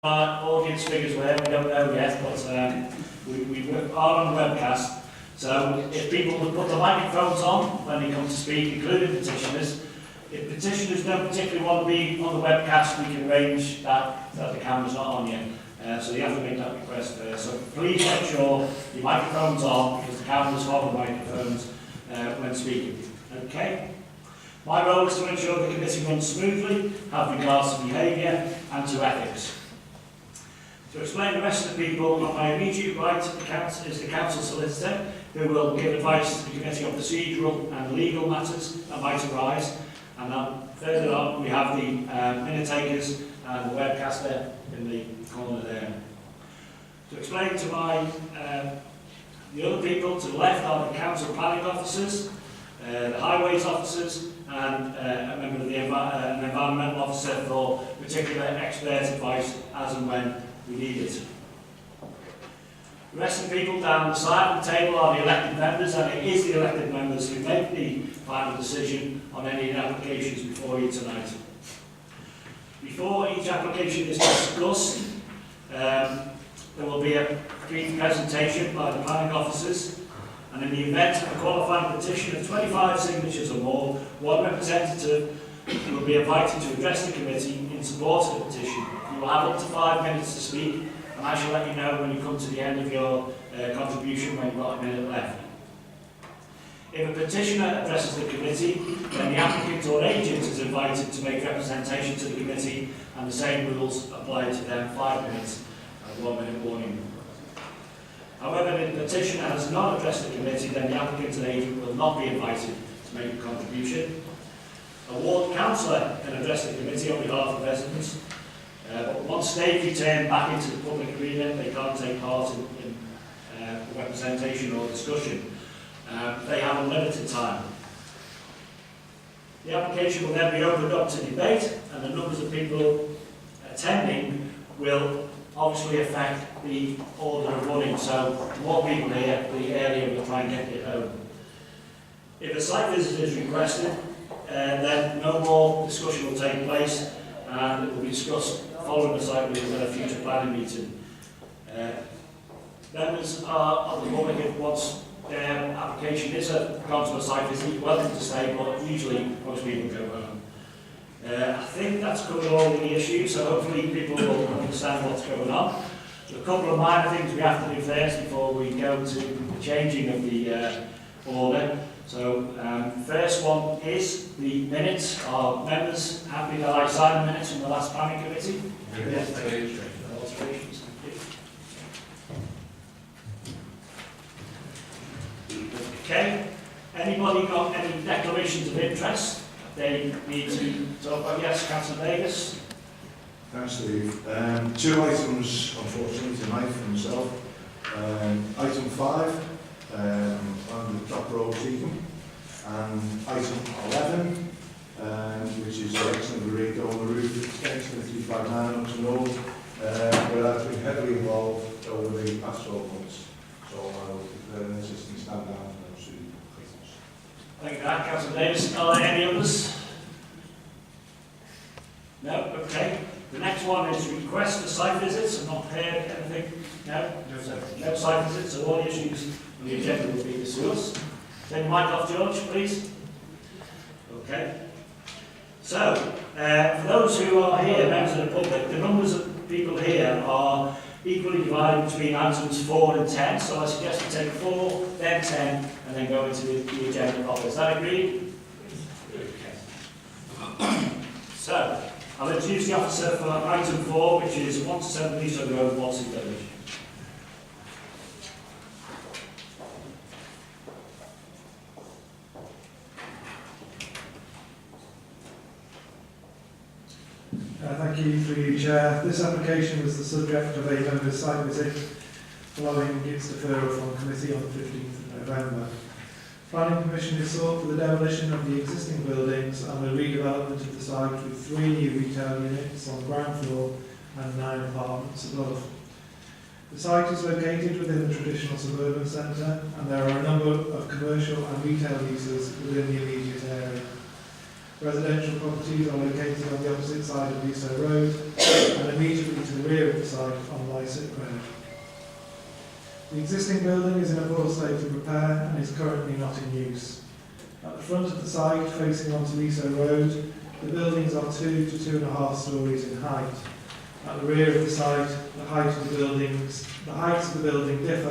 Our audience figures were, we don't know yet, but we are on the webcast. So if people would put the microphones on when they come to speak, including petitioners, if petitioners don't particularly want to be on the webcast, we can arrange that the camera's not on yet. So you have to make that request first. So please make sure your microphone's on, because the cameras hold the microphones when speaking. Okay? My role is to ensure the committee runs smoothly, have regards to behaviour and to ethics. To explain the rest of the people, on my immediate right to the council is the council solicitor, who will give advice to the committee on procedural and legal matters that might arise. And then further on, we have the minute takers and the webcaster in the corner there. To explain to the other people, to the left are the council planning officers, the highways officers, and a member of the an environmental officer for particular expert advice as and when we need it. The rest of the people down the side of the table are the elected members, and it is the elected members who make the final decision on any applications before you tonight. Before each application is discussed, there will be a brief presentation by the planning officers, and in the event of a qualifying petition of 25 signatures or more, one representative will be invited to address the committee in support of the petition. You will have up to 5 minutes to speak, and I shall let you know when you come to the end of your contribution when you've got a minute left. If a petitioner addresses the committee, then the applicant or agent is invited to make representation to the committee, and the same rules apply to them: 5 minutes and 1 minute warning. However, if the petitioner has not addressed the committee, then the applicant and agent will not be invited to make a contribution. A ward councillor can address the committee on behalf of residents, but once they've returned back into the public arena, they can't take part in representation or discussion. They have unlimited time. The application will then be opened up to debate, and the numbers of people attending will obviously affect the order of running. So the more people here, the earlier we'll try and get it home. If a site visit is requested, then no more discussion will take place, and it will be discussed following the site visit at a future planning meeting. Members of the public, if once their application is gone to a site visit, you're welcome to stay, but usually most people go home. I think that's covered all the issues, so hopefully people will understand what's going on. So a couple of minor things we have to do first before we go to the changing of the order. So first one is the minutes. Are members happy that I signed the minutes from the last planning committee? Yes. Illustrations. Okay. Anybody got any declarations of interest they need to talk about? Yes, Councillor Davies. Thanks, Steve. 2 items, unfortunately, tonight for myself. Item 5, on the top row of Seacombe, and item 11, which is the erection of the radio on the roof extension of 359 Hodson Road, where that's been heavily involved over the past 12 months. So I will declare an existing stand down for those 2 items. Thank you, Councillor Davies. Are there any others? No? Okay. The next one is request for site visits. I've not heard anything. No? No site visits, so all issues on the agenda will be discussed. Take your mic off, George, please. Okay. So, for those who are here, members of the public, the numbers of people here are equally divided between items 4 and 10. So I suggest we take 4, then 10, and then go into the agenda proper. Is that agreed? Okay. So, I'll introduce the officer for item 4, which is 1 to 7 LEASOWE ROAD, WALLASEY VILLAGE. Thank you through you, Chair. This application was the subject of a member's site visit following its deferral from committee on the 15th of November. Planning permission is sought for the demolition of the existing buildings and the redevelopment of the site with 3 new retail units on the ground floor and 9 apartments above. The site is located within the traditional suburban centre, and there are a number of commercial and retail uses within the immediate area. Residential properties are located on the opposite side of LEASOWE Road and immediately to the rear of the site on Lycett Road. The existing building is in a poor state of repair and is currently not in use. At the front of the site, facing onto LEASOWE Road, the buildings are 2 to 2.5 storeys in height. At the rear of the site, the heights of the building differ,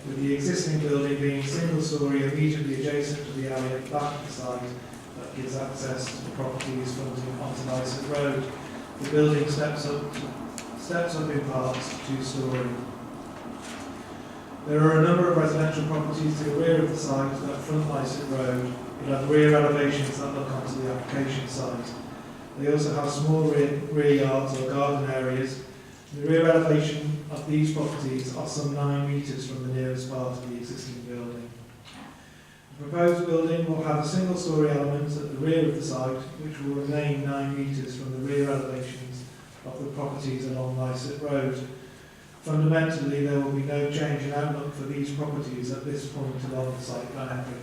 with the existing building being single storey immediately adjacent to the alley at the back of the site that gives access to the properties fronting onto Lycett Road. The building steps up in parts to 2-storey. There are a number of residential properties to the rear of the site that front Lycett Road, but have rear elevations that look onto the application site. They also have small rear yards or garden areas. The rear elevation of these properties are some 9 metres from the nearest part of the existing building. The proposed building will have a single-storey element at the rear of the site, which will remain 9 metres from the rear elevations of the properties along Lycett Road. Fundamentally, there will be no change in outlook for these properties at this point along the site boundary.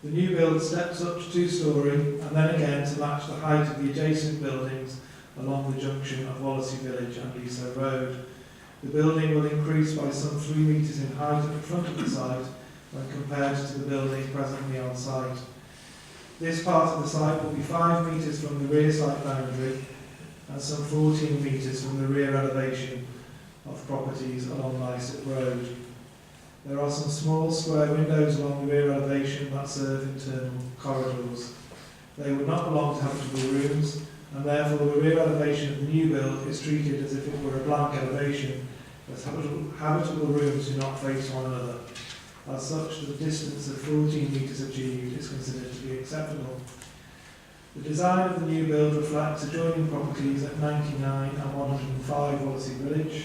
The new build steps up to 2-storey and then again to match the height of the adjacent buildings along the junction of Wallasey Village and LEASOWE Road. The building will increase by some 3 metres in height at the front of the site when compared to the building presently on site. This part of the site will be 5 metres from the rear site boundary and some 14 metres from the rear elevation of properties along Lycett Road. There are some small square windows along the rear elevation that serve internal corridors. They would not belong to habitable rooms, and therefore the rear elevation of the new build is treated as if it were a blank elevation, as habitable rooms do not face one another. As such, the distance of 14 metres achieved is considered to be acceptable. The design of the new build reflects adjoining properties at 99 and 105 Wallasey Village,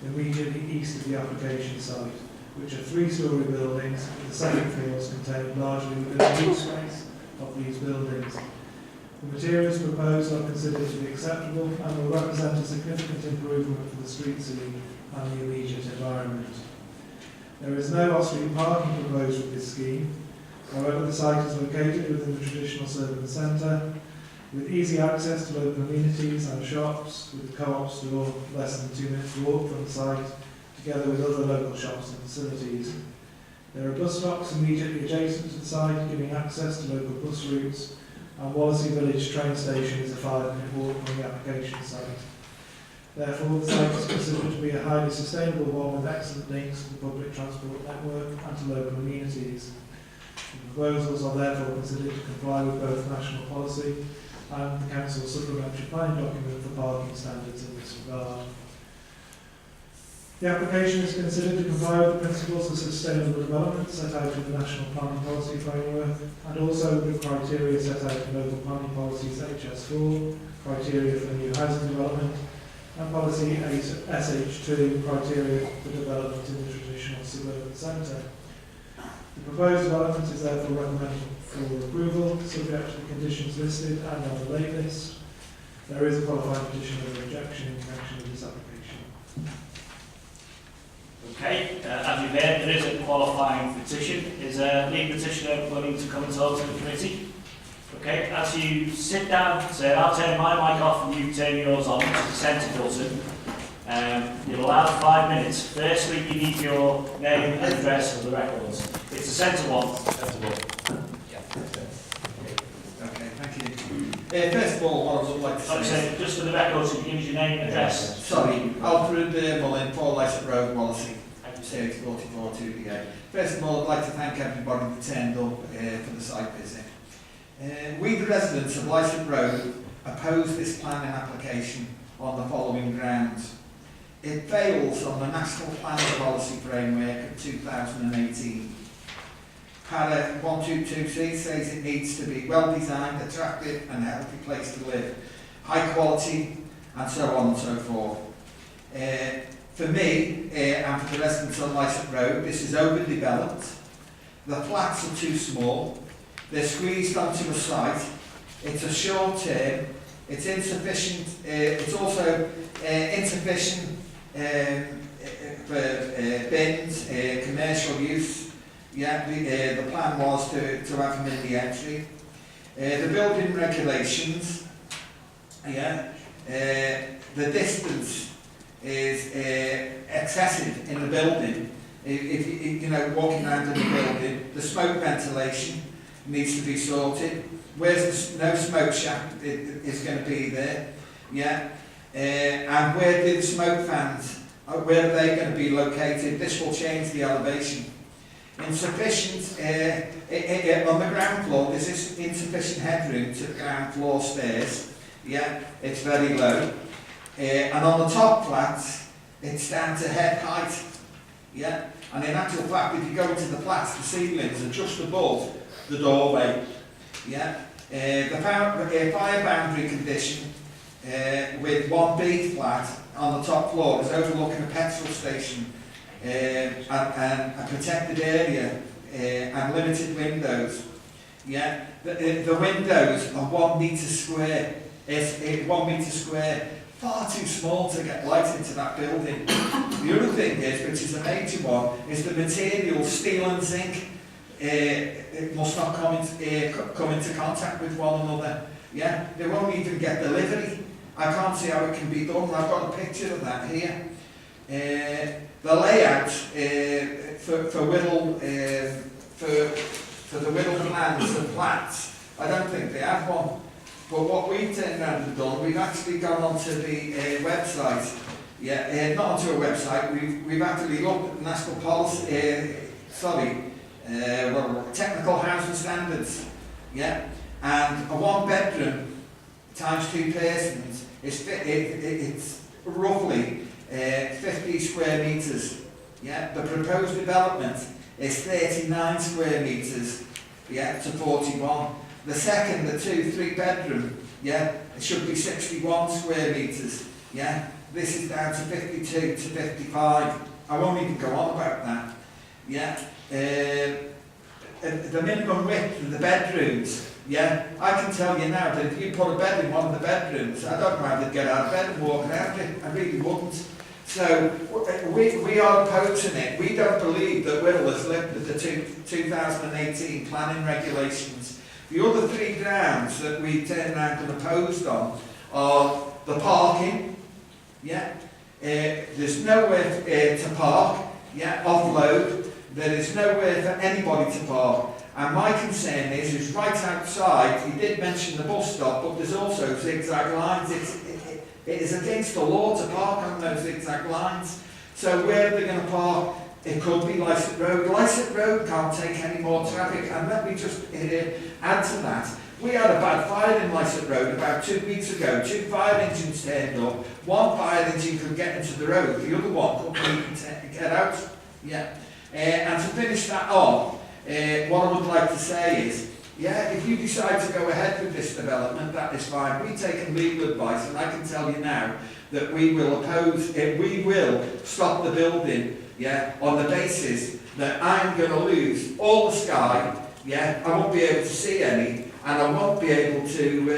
immediately east of the application site, which are 3-storey buildings with the second floors contained largely within the roof space of these buildings. The materials proposed are considered to be acceptable and will represent a significant improvement for the street scene and the immediate environment. There is no off-street parking proposed with this scheme. However, the site is located within the traditional suburban centre, with easy access to local amenities and shops, with the co-op store less than 2 minutes walk from the site, together with other local shops and facilities. There are bus stops immediately adjacent to the site, giving access to local bus routes, and Wallasey Village train station is a 5-minute walk from the application site. Therefore, the site is considered to be a highly sustainable one with excellent links to the public transport network and to local amenities. The proposals are therefore considered to comply with both national policy and the Council's supplementary planning document for parking standards in this regard. The application is considered to comply with the principles of sustainable development set out in the National Planning Policy Framework and also with the criteria set out in local planning policies HESWALL, criteria for new housing development, and policy SH2, criteria for development in the traditional suburban centre. The proposed development is therefore recommended for approval, subject to the conditions listed and on the late list. There is a qualified petition of rejection in connection with this application. Okay, as you've heard, there is a qualifying petition. Is a lead petitioner willing to come and talk to the committee? Okay, as you sit down, sir, I'll turn my mic off and you turn yours on to the centre button. You're allowed 5 minutes. Firstly, you need your name and address for the records. It's the centre one. Centre one. Yeah. Okay, thank you. First of all, what I would like to say... just for the records, you give us your name and address. Sorry, Alfred Mullin, 4 Lycett Road, Wallasey. Series 44 2DA. First of all, I'd like to thank everybody that turned up for the site visit. We, the residents of Lycett Road, oppose this planning application on the following grounds. It fails on the National Planning Policy Framework of 2018. Para 122C says it needs to be well designed, attractive and a healthy place to live, high quality and so on and so forth. For me and for the residents on Lycett Road, this is overdeveloped. The flats are too small. They're squeezed onto a site. It's a short term. It's insufficient. It's also insufficient for bins, commercial use. Yeah, the plan was to have them in the entry. The building regulations, the distance is excessive in the building. If you know, walking around in the building, the smoke ventilation needs to be sorted. Where's the no smoke shaft is going to be there, and where do the smoke fans, where are they going to be located? This will change the elevation. Insufficient, on the ground floor, there's insufficient headroom to the ground floor stairs, it's very low. And on the top flats, it's down to head height, and in actual fact, if you go into the flats, the ceilings are just above the doorway, The fire boundary condition with 1B flat on the top floor is overlooking a petrol station and a protected area and limited windows. The windows are 1 metre square. It's 1 metre square, far too small to get light into that building. The other thing is, which is a major one, is the material, steel and zinc. It must not come into contact with one another. They won't even get delivery. I can't see how it can be done. I've got a picture of that here. The layout for Wirral, for the Wirral plans and flats, I don't think they have one. But what we've turned around and done, we've actually gone onto the website. Not onto a website. We've actually looked at the national policy. Technical housing standards. And a 1 bedroom times 2 persons it's roughly 50 square metres. The proposed development is 39 square metres to 41. The second, the 2-3 bedroom, it should be 61 square metres. This is down to 52 to 55. I won't even go on about that. The minimum width of the bedrooms, I can tell you now that if you put a bed in one of the bedrooms, I don't know how they'd get out of bed and walk around it. I really wouldn't. So we are opposing it. We don't believe that Wirral has lived with the 2018 planning regulations. The other 3 grounds that we turned around and opposed on are the parking. There's nowhere to park. Offload. There is nowhere for anybody to park. And my concern is right outside, you did mention the bus stop, but there's also zigzag lines. It is against the law to park on those zigzag lines. So where are they going to park? It could be Lycett Road. Lycett Road can't take any more traffic. And let me just add to that. We had a bad fire in Lycett Road about 2 weeks ago. 2 fire engines turned up. 1 fire engine could get into the road. The other one couldn't even get out. And to finish that off, what I would like to say is, if you decide to go ahead with this development, that is fine. We've taken legal advice, and I can tell you now that we will oppose it. We will stop the building, on the basis that I'm going to lose all the sky. I won't be able to see any, and I won't be able to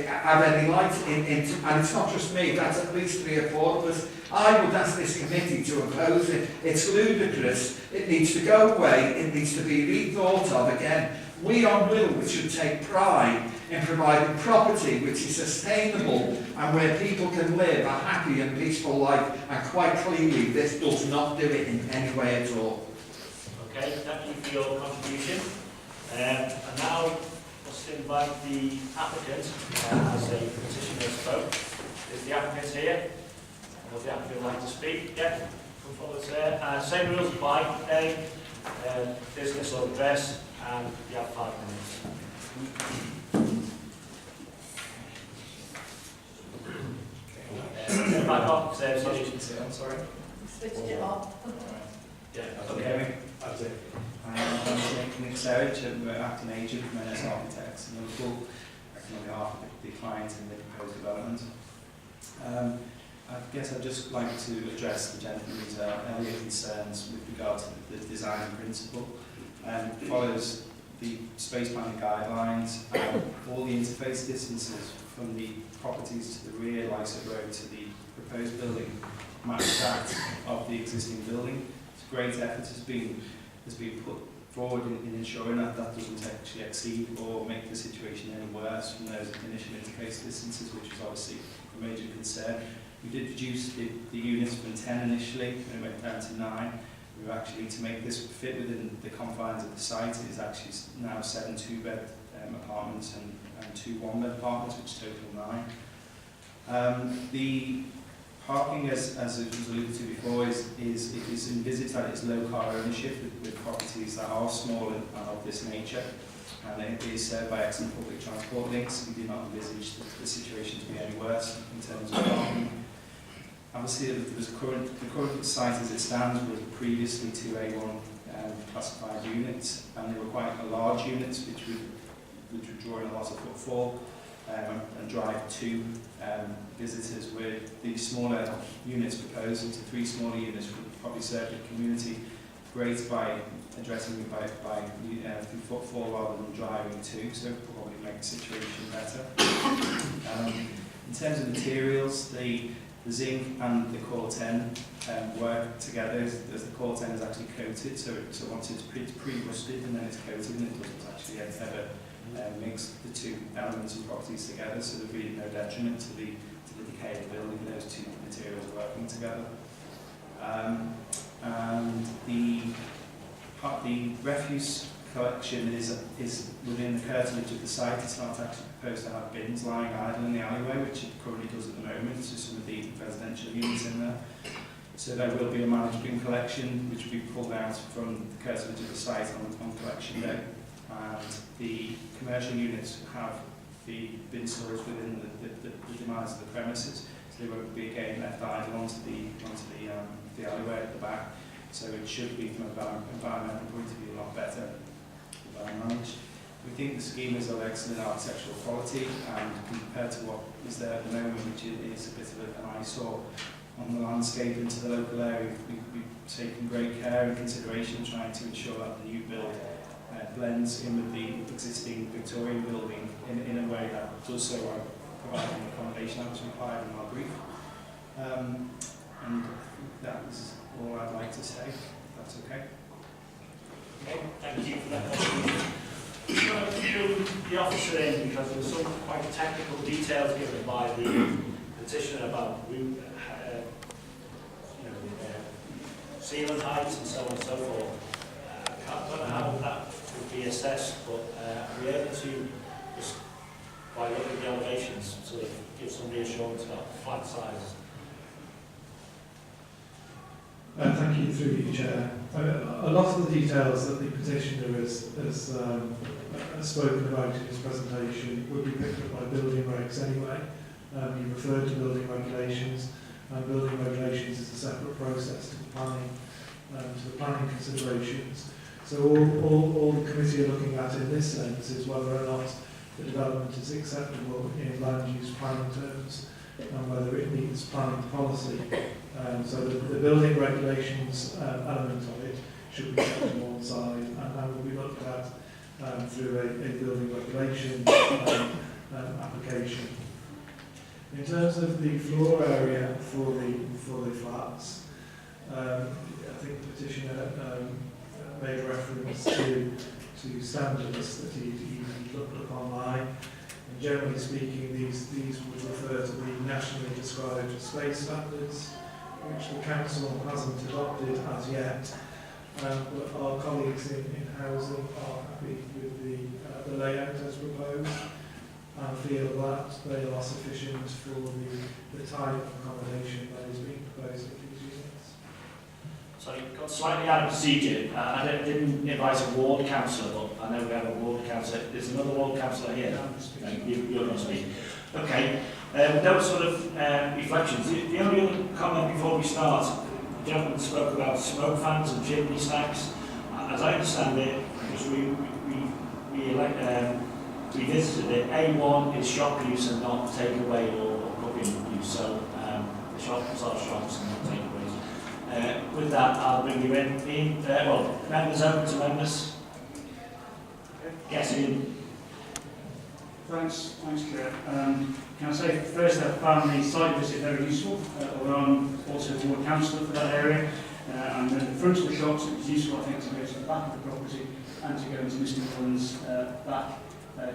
have any light into. And it's not just me. That's at least 3 or 4 of us. I would ask this committee to oppose it. It's ludicrous. It needs to go away. It needs to be rethought of again. We on Wirral should take pride in providing property which is sustainable and where people can live a happy and peaceful life. And quite clearly, this does not do it in any way at all. Okay, thank you for your contribution. And now, let's invite the applicant as a petitioner spoke. Is the applicant here? Would the applicant like to speak? Come forward, sir. Same rules apply. Name, business or address, and you have 5 minutes. Back up, sorry. I'm sorry. Switched it off. Okay. That's it. I'm Nick Sarich, I'm acting agent from NS Architects and Liverpool, acting on behalf of the client in the proposed development. I guess I'd just like to address the gentleman's earlier concerns with regard to the design principle. It follows the space planning guidelines. All the interface distances from the properties to the rear Lycett Road to the proposed building match that of the existing building. Great effort has been put forward in ensuring that that doesn't actually exceed or make the situation any worse from those initial interface distances, which was obviously a major concern. We did reduce the units from 10 initially, and it went down to 9. We were actually, to make this fit within the confines of the site, it is actually now 7 2-bed apartments and 2 1-bed apartments, which total 9. The parking, as it was alluded to before, it is envisaged that it's low car ownership with properties that are small and of this nature, and it is served by excellent public transport links. We do not envisage the situation to be any worse in terms of parking. Obviously, the current site as it stands was previously 2 A1 classified units, and they were quite large units which would draw in a lot of footfall and drive 2 visitors, where the smaller units proposed into 3 smaller units would probably serve the community great by addressing it by through footfall rather than driving 2, so probably make the situation better. In terms of materials, the zinc and the Cllr work together as the Cllr is actually coated, so once it's pre-rusted and then it's coated, and it doesn't actually ever mix the 2 elements and properties together, so there'll be no detriment to the decay of the building. Those 2 materials are working together. And the refuse collection is within the curtilage of the site. It's not actually proposed to have bins lying idle in the alleyway, which it currently does at the moment, so some of the residential units in there. So there will be a managed bin collection, which will be pulled out from the curtilage of the site on collection day. And the commercial units have the bin storage within the demands of the premises, so they won't be again left idle onto the alleyway at the back. So it should be, from an environmental point of view, a lot better managed. We think the scheme is of excellent architectural quality, and compared to what is there at the moment, which is a bit of an eyesore on the landscape into the local area, we've taken great care and consideration trying to ensure that the new build blends in with the existing Victorian building in a way that does so while providing the accommodation that was required in our brief. And that is all I'd like to say, if that's okay. Okay, thank you for that. I'm going to bring the officer in because there were some quite technical details given by the petitioner about room, ceiling heights and so on and so forth. I don't know how that would be assessed, but are we able to, just by looking at the elevations, sort of give some reassurance about flat sizes? Thank you, through you, Chair. A lot of the details that the petitioner has spoken about in his presentation would be picked up by building regs anyway. You referred to building regulations, and building regulations is a separate process to the planning considerations. So all the committee are looking at in this sense is whether or not the development is acceptable in land use planning terms and whether it meets planning policy. So the building regulations element of it should be set to one side, and that will be looked at through a building regulation application. In terms of the floor area for the flats, I think the petitioner made reference to standards that he looked up online. And generally speaking, these would refer to the nationally described space standards, which the council hasn't adopted as yet. But our colleagues in housing are happy with the layout as proposed and feel that they are sufficient for the type of accommodation that is being proposed for these units. So you got slightly out of procedure. I didn't invite a ward councillor, but I know we have a ward councillor. There's another ward councillor here. You're not speaking. Okay. Those sort of reflections. The only other comment before we start, the gentleman spoke about smoke fans and chimney stacks. As I understand it, because we visited it, A1 is shop use and not takeaway or cooking use. So the shops are shops and not takeaways. With that, I'll bring you in. Members open to members. Yes, Ian. Thanks, Chair. Can I say first I found the site visit very useful, although I'm also ward councillor for that area. and then the front of the shops, it was useful, I think, to go to the back of the property and to go into Mr. Mundens' back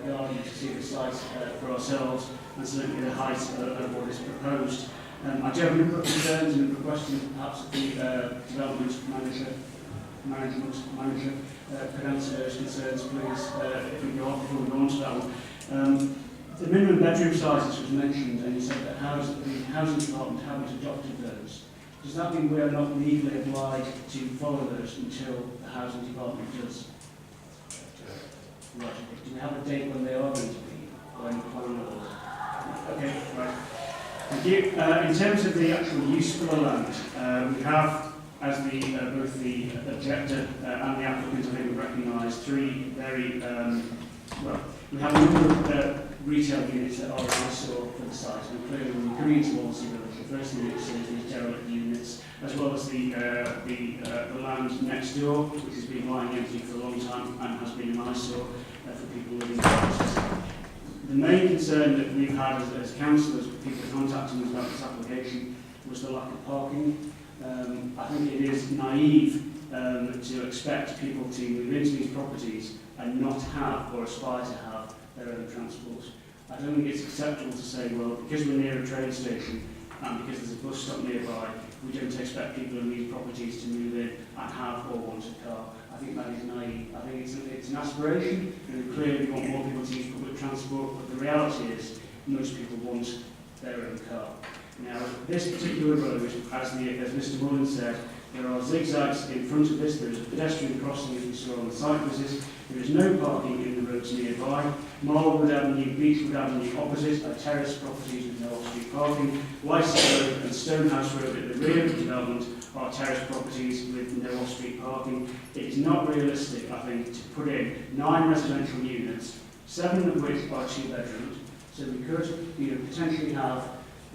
garden to see the site for ourselves and certainly the height of what is proposed. I do have a number of concerns and a questions perhaps of the development manager could answer those concerns, please, if we go on before we go on to that one. The minimum bedroom sizes was mentioned, and you said that the housing department haven't adopted those. Does that mean we are not legally obliged to follow those until the housing department does? Right. Do we have a date when they are going to be? Or any plan of those? Okay, right. Thank you. In terms of the actual use for the land, we have, as both the objector and the applicant, I think, have recognised, three very, we have a number of retail units that are an eyesore for the site, and clearly when we come into WALLASEY Village, the first thing that we see is these derelict units, as well as the land next door, which has been lying empty for a long time and has been an eyesore for people living there. The main concern that we've had as councillors, people contacting us about this application, was the lack of parking. I think it is naive to expect people to move into these properties and not have or aspire to have their own transport. I don't think it's acceptable to say, well, because we're near a train station and because there's a bus stop nearby, we don't expect people in these properties to move in and have or want a car. I think that is naive. I think it's an aspiration, and clearly we want more people to use public transport, but the reality is most people want their own car. Now, this particular road, as Mr. Mullen said, there are zigzags in front of this. There is a pedestrian crossing, as we saw on the site visit. There is no parking in the roads nearby. Marlwood Avenue, Beechwood Avenue opposite are terrace properties with no off-street parking. Leicester Road and Stonehouse Road at the rear of the development are terrace properties with no off-street parking. It is not realistic, I think, to put in 9 residential units, 7 of which are 2 bedrooms. So we could potentially have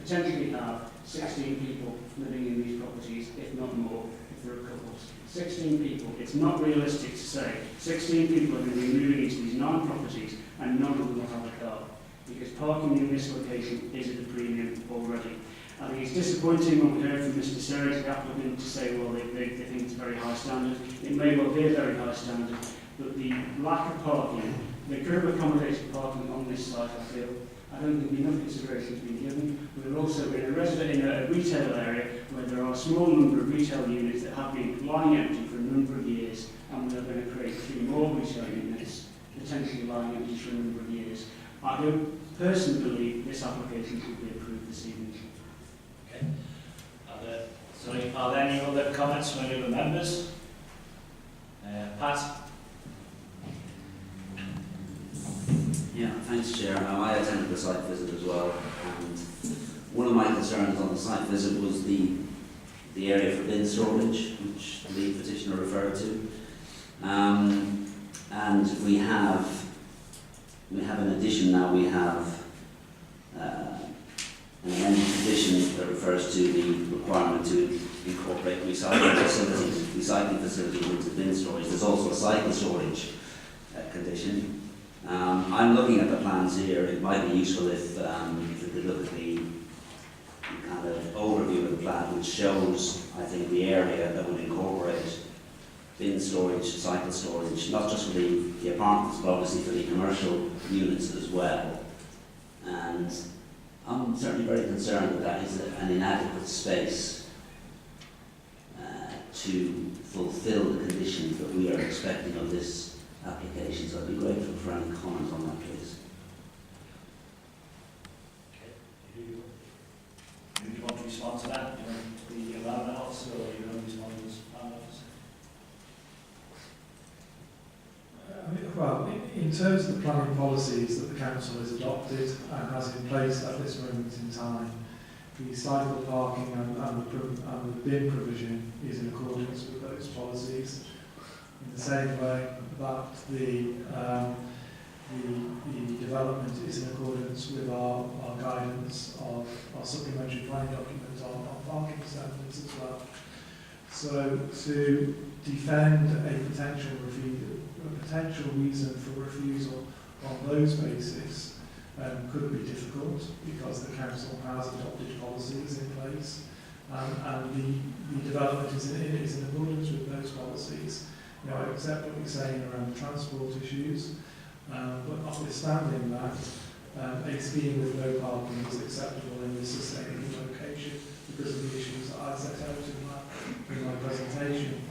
16 people living in these properties, if not more, if there are couples. 16 people. It's not realistic to say 16 people are going to be moving into these 9 properties and none of them will have a car, because parking in this location is at a premium already. I think it's disappointing when we heard from Mr. Serge, the applicant, to say, well, they think it's a very high standard. It may well be a very high standard, but the lack of parking, the could have accommodated parking on this site, I feel. I don't think enough consideration has been given. We're also in a retail area where there are a small number of retail units that have been lying empty for a number of years, and we are going to create 3 more retail units, potentially lying empty for a number of years. I don't personally believe this application should be approved this evening. Okay. Are there any other comments from any other members? Pat? Yeah, thanks, Chair. Now, I attended the site visit as well, and one of my concerns on the site visit was the area for bin storage, which the lead petitioner referred to. And we have in addition now, we have an amended condition that refers to the requirement to incorporate recycling facilities into bin storage. There's also a cycle storage condition. I'm looking at the plans here. It might be useful if we could look at the kind of overview of the plan, which shows, I think, the area that would incorporate bin storage, cycle storage, not just for the apartments, but obviously for the commercial units as well. And I'm certainly very concerned that that is an inadequate space to fulfil the conditions that we are expecting of this application. So I'd be grateful for any comment on that, please. Okay. Do you want to respond to that? Do you want the environment officer, or you want to respond to this plan officer? Well, in terms of the planning policies that the council has adopted and has in place at this moment in time, the cycle parking and the bin provision is in accordance with those policies. In the same way that the development is in accordance with our guidance of our supplementary planning documents on parking standards as well. So to defend a potential reason for refusal on those bases could be difficult, because the council has adopted policies in place and the development is in accordance with those policies. You know, I accept what you're saying around transport issues, but notwithstanding that, a scheme with no parking is acceptable in this sustainable location because of the issues that I set out in my presentation.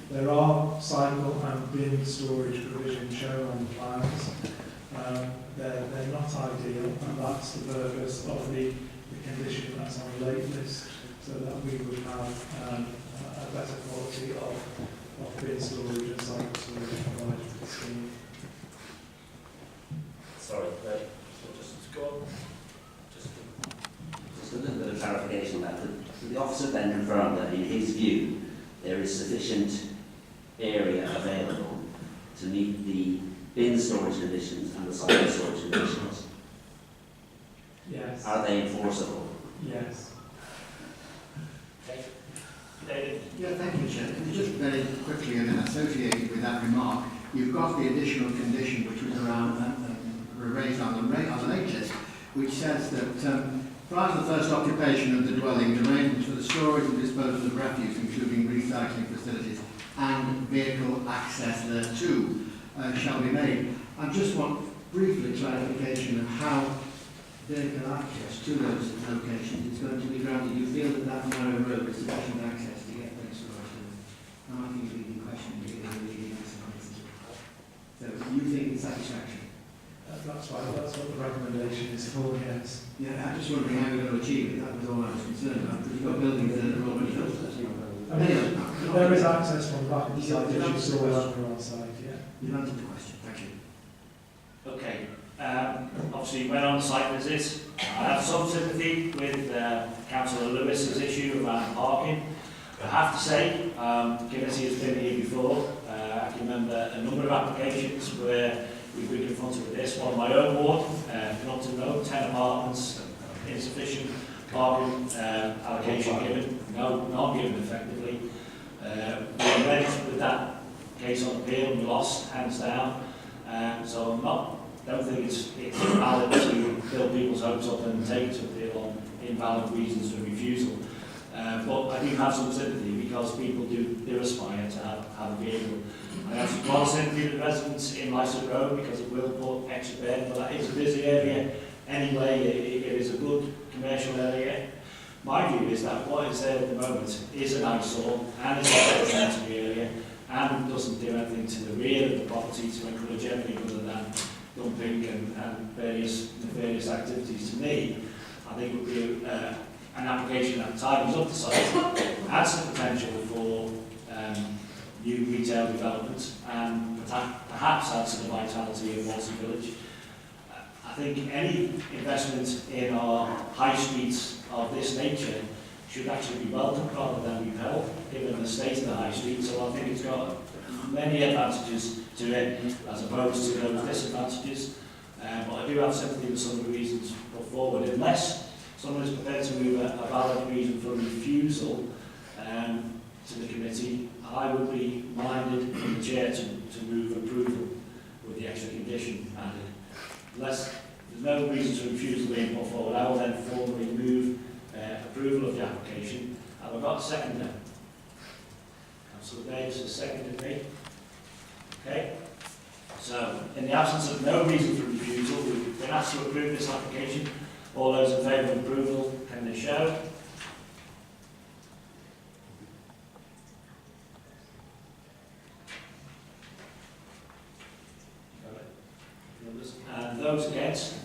There are cycle and bin storage provisions shown on the plans. They're not ideal, and that's the purpose of the condition that's on the late list, so that we would have a better quality of bin storage and cycle storage provided for the scheme. Sorry, just go on. Just a little bit of clarification on that. The officer then confirmed that in his view there is sufficient area available to meet the bin storage conditions and the cycle storage conditions. Yes. Are they enforceable? Yes. Okay. David? Yeah, thank you, Chair. Just very quickly, and associated with that remark, you've got the additional condition which was around raised on the late list, which says that prior to the first occupation of the dwelling, arrangements for the storage and disposal of refuse, including recycling facilities and vehicle access thereto, shall be made. I just want briefly clarification of how vehicle access to those locations is going to be granted. You feel that that narrow road is sufficient access to get those storage? I'm asking you leading question, leading answer. So you think it's satisfactory? That's right, that's what the recommendation is for, yes. Yeah, I'm just wondering how we're going to achieve it. That was all I was concerned about. Because you've got buildings that are already built. I mean, there is access from the back of the site, as you saw on site, yeah. You've answered the question. Thank you. Okay. Obviously, went on site visits. I have some sympathy with Cllr Lewis's issue around parking. I have to say, given he has been here before, I can remember a number of applications where we've been confronted with this. One of my own ward, Elderton Road, 10 apartments, insufficient parking allocation given, not given effectively. We went with that case on appeal and we lost, hands down. So don't think it's valid to build people's hopes up and take it to appeal on invalid reasons for refusal. But I do have some sympathy because people do aspire to have a vehicle. I have some more sympathy with the residents in LEASOWE Road because it will put extra bed, but that is a busy area anyway. It is a good commercial area. My view is that what is there at the moment is an eyesore and it's a residential area and doesn't do anything to the rear of the property to encourage anything other than dumping and various nefarious activities. To me, I think it would be an application that tightens up the site, adds the potential for new retail development and perhaps adds to the vitality of WALLASEY Village. I think any investment in our high streets of this nature should actually be welcomed rather than repelled, given the state of the high street. So I think it's got many advantages to it as opposed to those disadvantages. But I do have sympathy with some of the reasons put forward. Unless someone is prepared to move a valid reason for refusal to the committee, I would be minded in the chair to move approval with the extra condition added. Unless there's no reason to refusal being put forward, I will then formally move approval of the application. Have I got a seconder? Councillor Davies has seconded me. Okay. So, in the absence of no reason for refusal, we've been asked to approve this application. All those in favour of approval, can they show? And those against?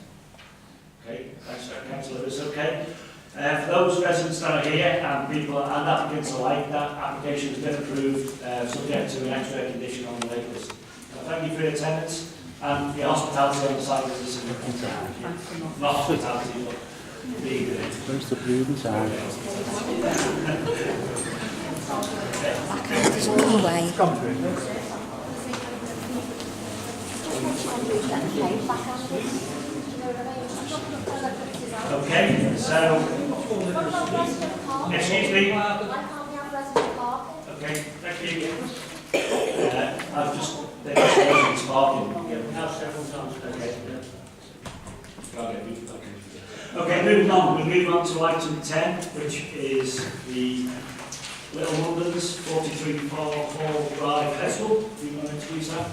Okay, thanks, Councillor Lewis. Okay. For those residents that are here and people and applicants alike, that application has been approved, subject to an extra condition on the wait list. Thank you for your attendance and for your hospitality on the site visit. Not hospitality, but being there. Thanks to Meaden side. Okay, so excuse me. Okay, thank you. I've just parking. Now several times. Okay. Okay. Okay, moving on, we move on to item 10, which is the Little Mundens, 43 FARR Hall Drive, HESWALL. Do you want to introduce that?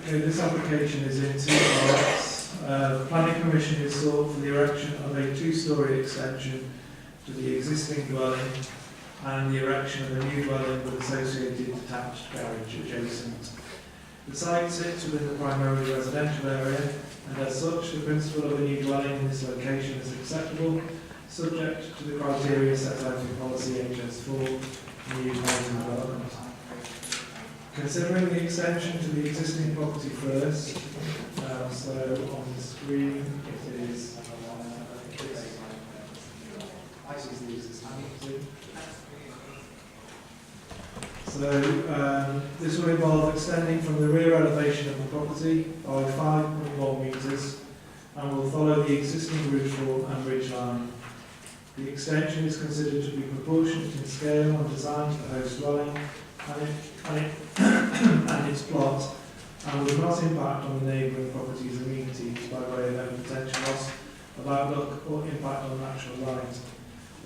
Okay, this application is in two parts. The planning permission is sought for the erection of a two-storey extension to the existing dwelling and the erection of a new dwelling with associated detached garage adjacent. The site sits within the primarily residential area, and as such, the principle of a new dwelling in this location is acceptable, subject to the criteria set out in policy HS4, new housing development. Considering the extension to the existing property first, so on the screen it is this will involve extending from the rear elevation of the property by 5.1 metres and will follow the existing roof fall and ridge line. The extension is considered to be proportionate in scale and design to the host dwelling and its plot, and will not impact on the neighbouring property's amenities by way of any potential loss of outlook or impact on natural light.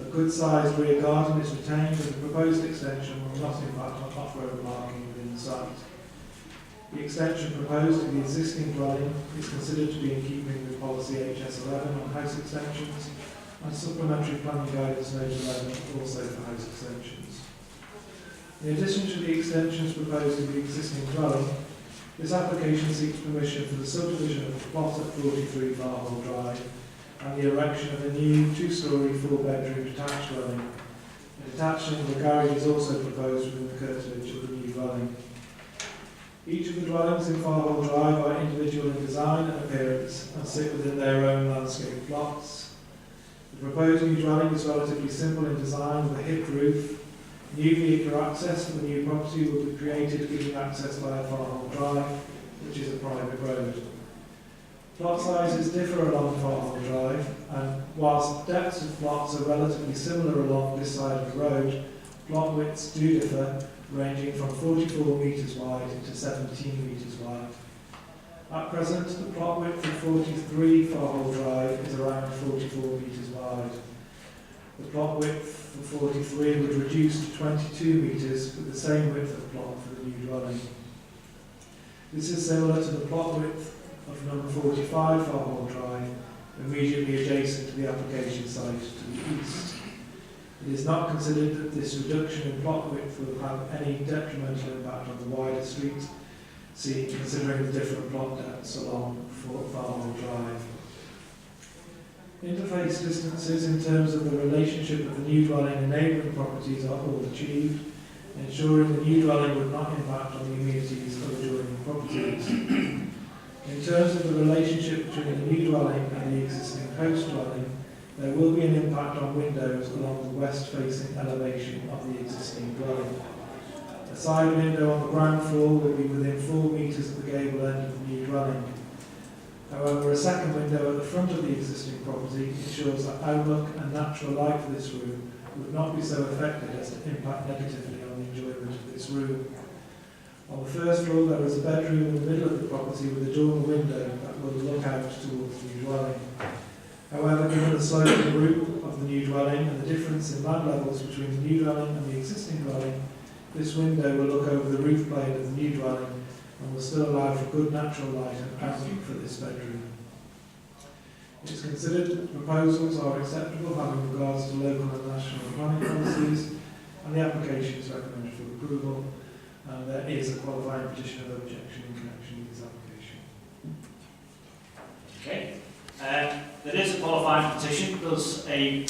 A good-sized rear garden is retained, and the proposed extension will not impact on off-road parking within the site. The extension proposed to the existing dwelling is considered to be in keeping with policy HS11 on house extensions and supplementary planning guidance note 11 also for house extensions. In addition to the extensions proposed in the existing dwelling, this application seeks permission for the subdivision of the plot at 43 FARR Hall Drive and the erection of a new two-storey, four-bedroom detached dwelling. A detached single garage is also proposed within the curtilage of the new dwelling. Each of the dwellings in FARR Hall Drive are individual in design and appearance and sit within their own landscape plots. The proposed new dwelling is relatively simple in design with a hipped roof. New vehicular access to the new property will be created, giving access via FARR Hall Drive, which is a private road. Plot sizes differ along FARR Hall Drive, and whilst depths of plots are relatively similar along this side of the road, plot widths do differ, ranging from 44 metres wide to 17 metres wide. At present, the plot width of 43 FARR Hall Drive is around 44 metres wide. The plot width for 43 would reduce to 22 metres with the same width of plot for the new dwelling. This is similar to the plot width of number 45 FARR Hall Drive, immediately adjacent to the application site to the east. It is not considered that this reduction in plot width will have any detrimental impact on the wider street, considering the different plot depths along FARR Hall Drive. Interface distances in terms of the relationship of the new dwelling and neighbouring properties are all achieved, ensuring the new dwelling would not impact on the amenities of adjoining properties. In terms of the relationship between the new dwelling and the existing host dwelling, there will be an impact on windows along the west-facing elevation of the existing dwelling. A side window on the ground floor will be within 4 metres of the gable end of the new dwelling. However, a second window at the front of the existing property ensures that outlook and natural light for this room would not be so affected as to impact negatively on the enjoyment of this room. On the first floor, there is a bedroom in the middle of the property with a dormer window that will look out towards the new dwelling. However, given the sloping roof of the new dwelling and the difference in land levels between the new dwelling and the existing dwelling, this window will look over the roof plane of the new dwelling and will still allow for good natural light and outlook for this bedroom. It is considered that the proposals are acceptable having regards to local and national planning policies, and the application is recommended for approval, and there is a qualifying petition of objection in connection with this application. Okay. There is a qualifying petition. Does a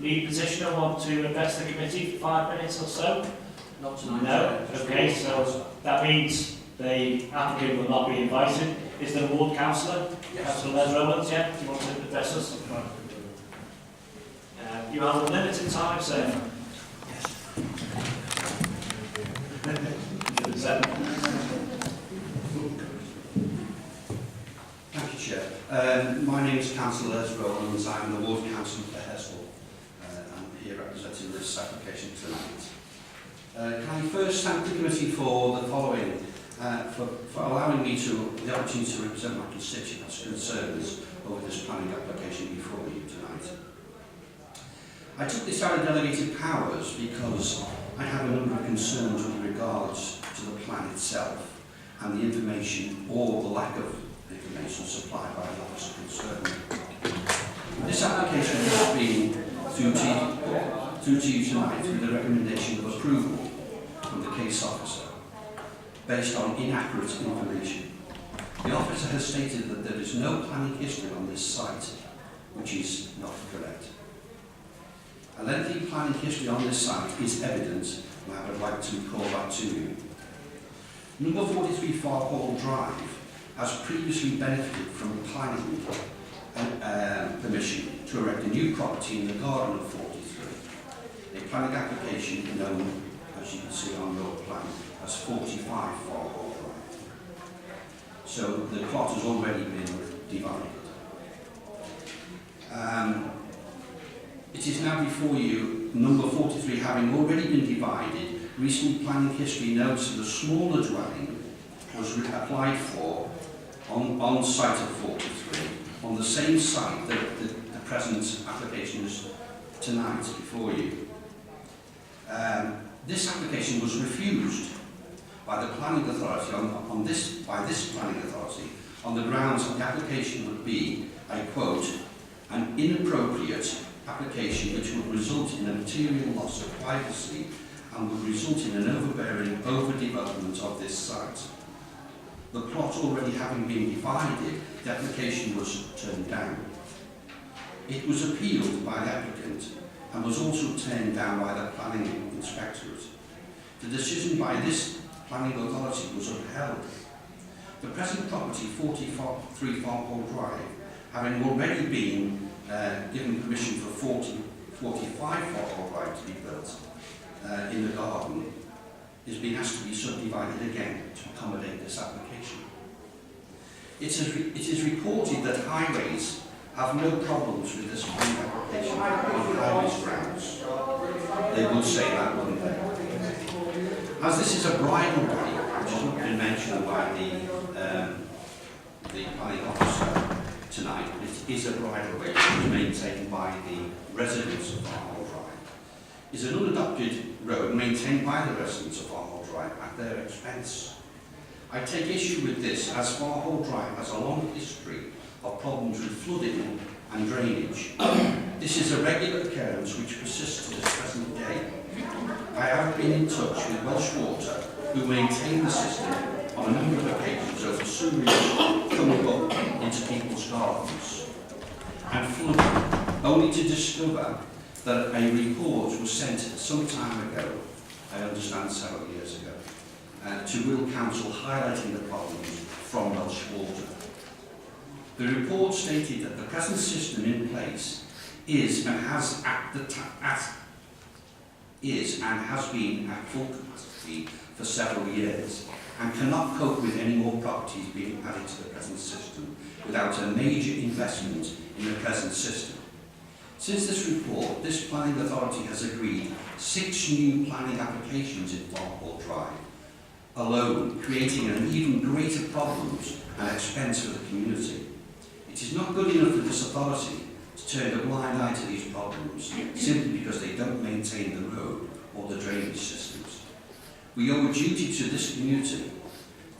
lead petitioner want to address the committee for 5 minutes or so? Not tonight. No? Okay, so that means the applicant will not be invited. Is there a ward councillor? Yes. Councillor Les Rowlands, yeah? Do you want to address us? You have a limited time, sir. Yes. My name is Councillor Rowlands. I'm the Ward Councillor for HESWALL. I'm here representing this application tonight. Can I first thank the committee for the following, for allowing me the opportunity to represent my constituents' concerns over this planning application before you tonight. I took this out of delegated powers because I have a number of concerns with regards to the plan itself and the information or the lack of information supplied by the officer concerned. This application has been through to you tonight with the recommendation of approval from the case officer based on inaccurate information. The officer has stated that there is no planning history on this site, which is not correct. A lengthy planning history on this site is evident, and I would like to call that to you. Number 43 FARR Hall Drive has previously benefited from planning permission to erect a new property in the garden of 43. A planning application known, as you can see on your plan, as 45 FARR Hall Drive. So the plot has already been divided. It is now before you, number 43 having already been divided. Recent planning history notes that a smaller dwelling was applied for on site of 43, on the same site that the present application is tonight before you. This application was refused by the planning authority by this planning authority on the grounds that the application would be, I quote, an inappropriate application which would result in a material loss of privacy and would result in an overdevelopment of this site. The plot already having been divided, the application was turned down. It was appealed by the applicant and was also turned down by the planning inspectorate. The decision by this planning authority was upheld. The present property, 43 FARR Hall Drive, having already been given permission for 45 FARR Hall Drive to be built in the garden, is being asked to be subdivided again to accommodate this application. It is reported that highways have no problems with this planning application on highways grounds. They would say that, wouldn't they? As this is a bridle way, which has not been mentioned by the planning officer tonight, it is a bridle way which is maintained by the residents of FARR Hall Drive. Is an unadopted road maintained by the residents of FARR Hall Drive at their expense. I take issue with this as FARR Hall Drive has a long history of problems with flooding and drainage. This is a regular occurrence which persists to this present day. I have been in touch with Welsh Water, who maintain the system on a number of occasions over sewage coming up into people's gardens and flooding, only to discover that a report was sent some time ago, I understand several years ago, to Wirral Council highlighting the problems from Welsh Water. The report stated that the present system in place is and has been at full capacity for several years and cannot cope with any more properties being added to the present system without a major investment in the present system. Since this report, this planning authority has agreed 6 new planning applications in FARR Hall Drive alone, creating an even greater problems and expense for the community. It is not good enough for this authority to turn a blind eye to these problems simply because they don't maintain the road or the drainage systems. We owe a duty to this community.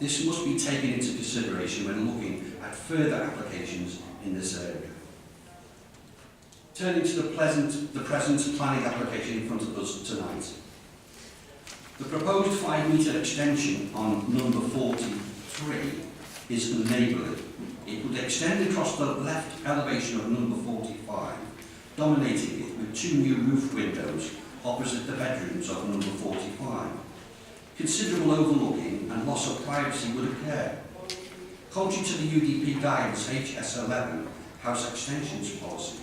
This must be taken into consideration when looking at further applications in this area. Turning to the present planning application in front of us tonight. The proposed 5-metre extension on number 43 is unenabling. It would extend across the left elevation of number 45, dominating it with 2 new roof windows opposite the bedrooms of number 45. Considerable overlooking and loss of privacy would occur. Contrary to the UDP guidance HS11 house extensions policy,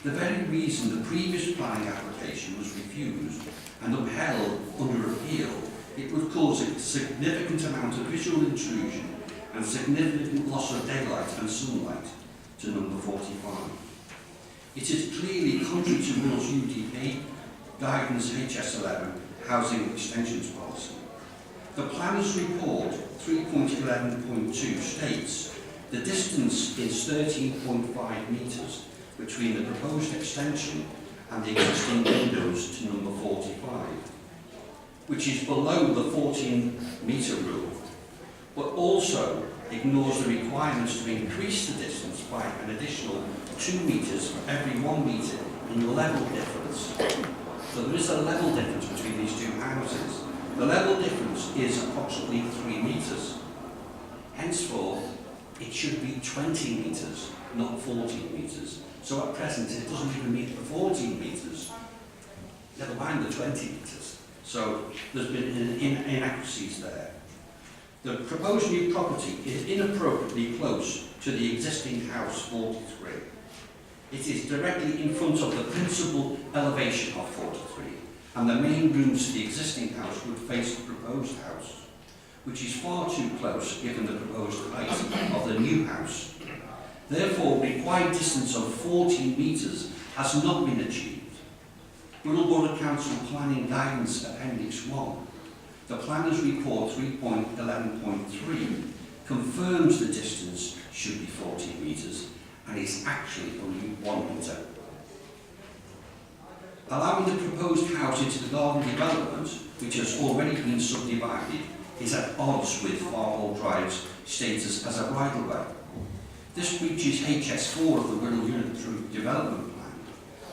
the very reason the previous planning application was refused and upheld under appeal, it would cause a significant amount of visual intrusion and significant loss of daylight and sunlight, to number 45. It is clearly contrary to Wirral's UDP guidance HS11 housing extensions policy. The planner's report 3.11.2 states the distance is 13.5 metres between the proposed extension and the existing windows to number 45, which is below the 14-metre rule, but also ignores the requirements to increase the distance by an additional 2 metres for every 1 metre in level difference. So there is a level difference between these two houses. The level difference is approximately 3 metres. Henceforth, it should be 20 metres, not 14 metres. So at present, it doesn't even meet the 14 metres, never mind the 20 metres. So there's been inaccuracies there. The proposed new property is inappropriately close to the existing house 43. It is directly in front of the principal elevation of 43, and the main rooms to the existing house would face the proposed house, which is far too close given the proposed height of the new house. Therefore, required distance of 14 metres has not been achieved. Wirral Borough Council Planning Guidance Appendix 1, the Planner's Report 3.11.3 confirms the distance should be 14 metres and is actually only 1 metre. Allowing the proposed house into the garden development, which has already been subdivided, is at odds with FARR Hall Drive's status as a bridleway. This breaches HS4 of the Wirral Unit Development Plan,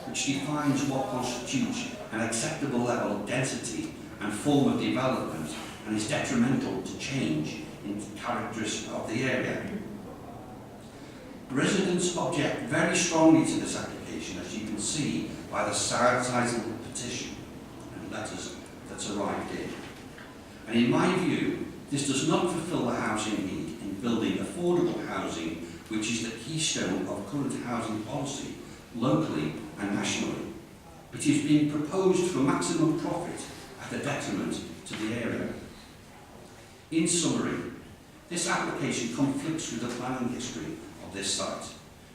which defines what constitutes an acceptable level of density and form of development and is detrimental to change in characteristics of the area. Residents object very strongly to this application, as you can see by the sizable petition and letters that's arrived in. And in my view, this does not fulfil the housing need in building affordable housing, which is the keystone of current housing policy, locally and nationally. It is being proposed for maximum profit at a detriment to the area. In summary, this application conflicts with the planning history of this site,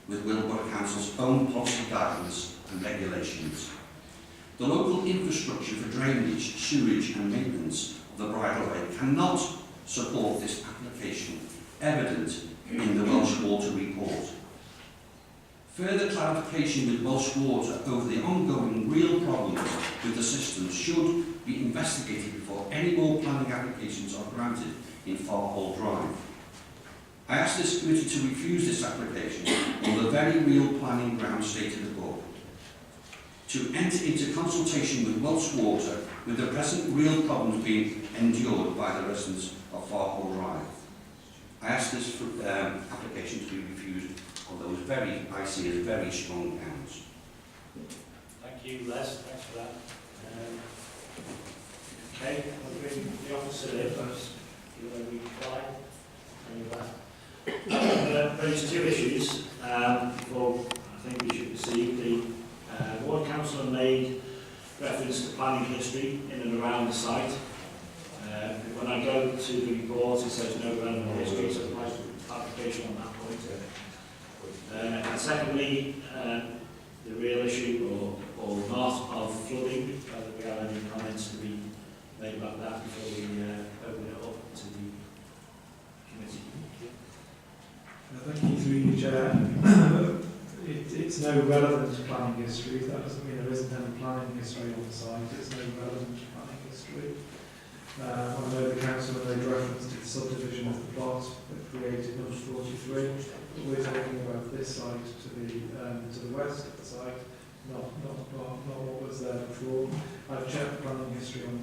with Wirral Borough Council's own policy guidance and regulations. The local infrastructure for drainage, sewage and maintenance of the bridleway cannot support this application, evident in the Welsh Water report. Further clarification with Welsh Water over the ongoing real problems with the system should be investigated before any more planning applications are granted in FARR Hall Drive. I ask this committee to refuse this application on the very real planning grounds stated above, to enter into consultation with Welsh Water with the present real problems being endured by the residents of FARR Hall Drive. I ask this application to be refused on those I see as very strong grounds. Thank you, Les. Thanks for that. Okay, we'll bring the officer in first. You want to reply? Raise 2 issues before I think we should proceed. The Ward Councillor made reference to planning history in and around the site. When I go to the report, it says no relevant history, so I'd like clarification on that point. And secondly, the real issue or not of flooding, whether we have any comments to be made about that before we open it up to the committee. Thank you through you, Chair. It's no relevant planning history. That doesn't mean there isn't any planning history on the site. It's no relevant planning history. I know the council made reference to the subdivision of the plot that created number 43, but we're talking about this site to the west of the site, not what was there before. I've checked the planning history on the